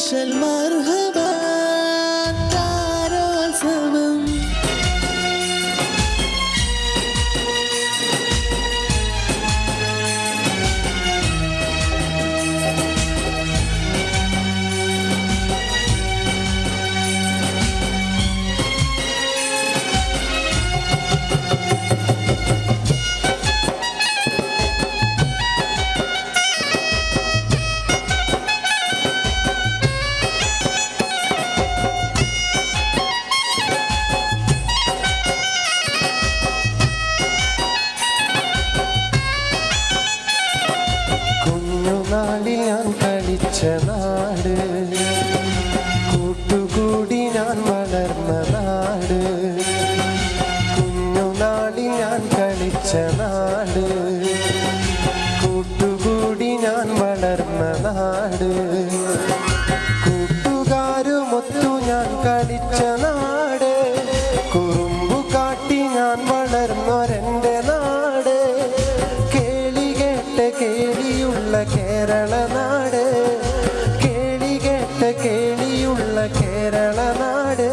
Special മർഹബ താരോത്സവം. നാളിൽ ഞാൻ കളിച്ച നാട്, കൂട്ടുകൂടി ഞാൻ വളർന്ന നാട്. കുഞ്ഞുനാളിൽ ഞാൻ കളിച്ച നാട്, കൂട്ടുകൂടി ഞാൻ വളർന്ന നാട്. കൂട്ടുകാരുമൊത്തു ഞാൻ കളിച്ച നാട്, കുറുമ്പു കാട്ടി ഞാൻ വളർന്നൊരെൻ്റെ നാട്. കേളി കേട്ട കേളിയുള്ള കേരള നാട്, കേളി കേട്ട കേളിയുള്ള കേരള നാട്.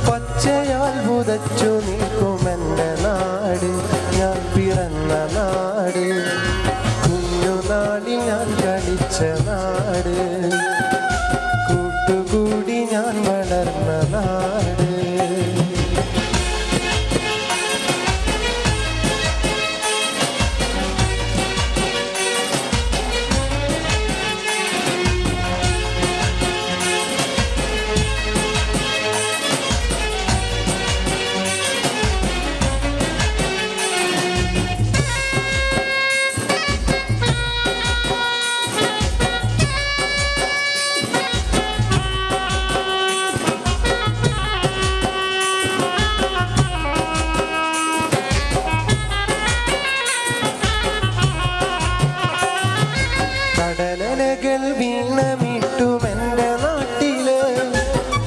പച്ചയാൽ പുതച്ചു നിൽക്കുമെൻ്റെ നാട്, ഞാൻ പിറന്ന നാട്. കുഞ്ഞുനാളിൽ ഞാൻ കളിച്ച നാട്, കൂട്ടുകൂടി ഞാൻ വളർന്ന നാട്. കടലലകൾ വീണമിട്ടുമെൻ്റെ നാട്ടില്,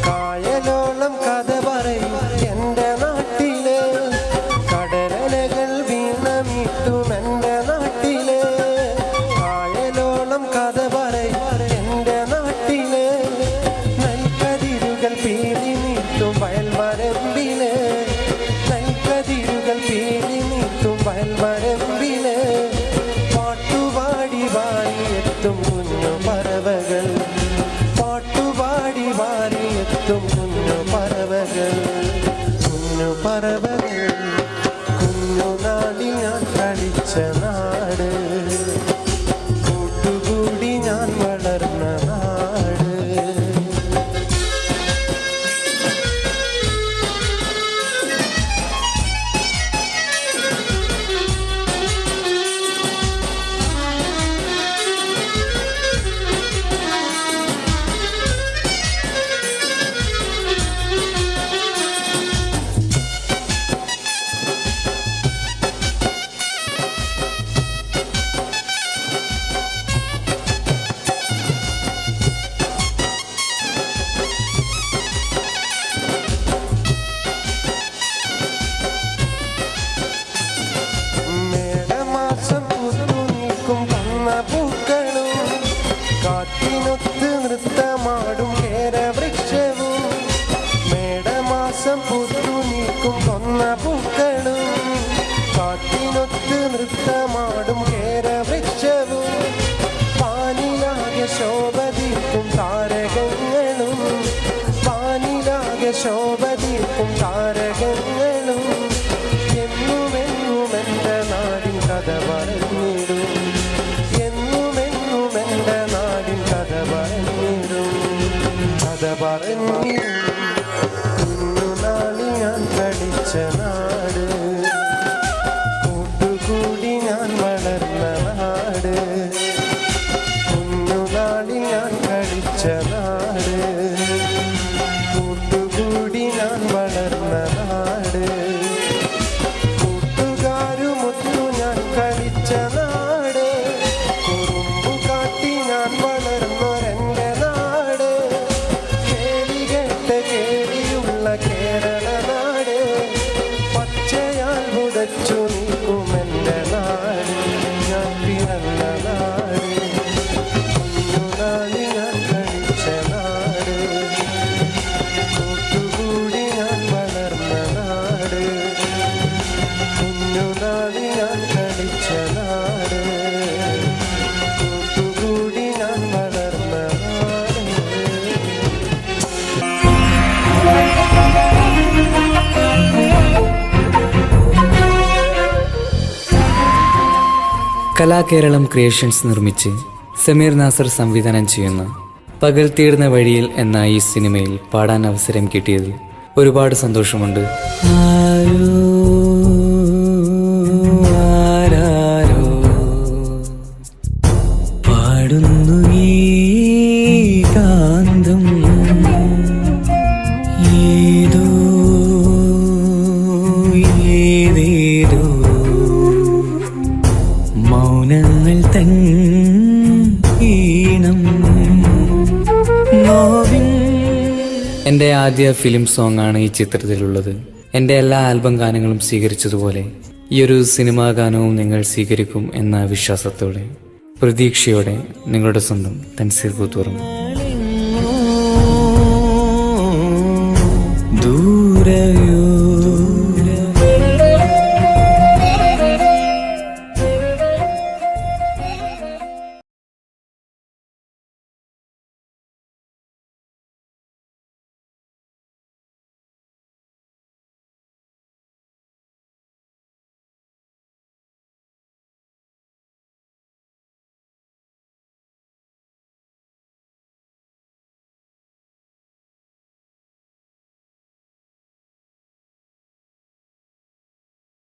കായലോളം കഥ പറയും എൻ്റെ നാട്ടില്. കടലലകൾ വീണമിട്ടുമെൻ്റെ നാട്ടില്, കായലോളം കഥ പറയും എൻ്റെ നാട്ടില്. നെൽക്കതിരുകൾ പീലി നീട്ടും വയൽവരമ്പില്, നെൽക്കതിരുകൾ പീലി നീട്ടും വയൽവരമ്പില്. പാട്ടുപാടി വാരിയെത്തും കുഞ്ഞു പറവകൾ, പാട്ടുപാടി വാരിയെത്തും കുഞ്ഞു പറവകൾ, കുഞ്ഞു പറവകൾ. കുഞ്ഞുനാളിൽ ഞാൻ കളിച്ച നാട്, കൂട്ടുകൂടി ഞാൻ വളർന്ന നാട്. പൂക്കളും കാറ്റിനൊത്ത് നൃത്തമാടും കേരവൃക്ഷവും, മേടമാസം പൂത്തു നിൽക്കും കൊന്ന പൂക്കളും കാറ്റിനൊത്ത് നൃത്തമാടും കേരവൃക്ഷവും. പാനിലാകെ ശോഭതീർക്കും താരകങ്ങളും, പാനിലാകെ ശോഭതീർക്കും താരകങ്ങളും. എന്നുമെന്നും എൻ്റെ നാടിൻ കഥ പറഞ്ഞിടും, എന്നുമെന്നുമെൻ്റെ നാടിൻ കഥ പറഞ്ഞിടും, കഥ പറഞ്ഞിടും. കുഞ്ഞുനാളിൽ ഞാൻ കളിച്ച നാട്, കൂട്ടുകൂടി ഞാൻ വളർന്ന നാട്. കുഞ്ഞുനാളിൽ ഞാൻ കളിച്ച നാട്, കൂട്ടുകൂടി ഞാൻ വളർന്ന നാട്. കൂട്ടുകാരുമൊത്തു ഞാൻ കളിച്ച നാട്, കുറുമ്പു കാട്ടി ഞാൻ വളർന്നൊരെൻ്റെ നാട്. കേളി കേട്ട കേളിയുള്ള കേരള നാട്, കലാകേരളം ക്രിയേഷൻസ് നിർമ്മിച്ച് സമീർ നാസർ സംവിധാനം ചെയ്യുന്ന പകൽ തീർന്ന വഴിയിൽ എന്ന ഈ സിനിമയിൽ പാടാൻ അവസരം കിട്ടിയതിൽ ഒരുപാട് സന്തോഷമുണ്ട്. പാടുന്നു ഈ കാന്തം ഏതോ ഏതേതോ മൗനങ്ങൾ തൻ ഈണം നോവിൻ. എൻ്റെ ആദ്യ ഫിലിം സോങ് ആണ് ഈ ചിത്രത്തിലുള്ളത്. എൻ്റെ എല്ലാ ആൽബം ഗാനങ്ങളും സ്വീകരിച്ചതുപോലെ ഈ ഒരു സിനിമാ ഗാനവും നിങ്ങൾ സ്വീകരിക്കും എന്ന വിശ്വാസത്തോടെ പ്രതീക്ഷയോടെ നിങ്ങളുടെ സ്വന്തം തൻസീർ പുത്തൂർ.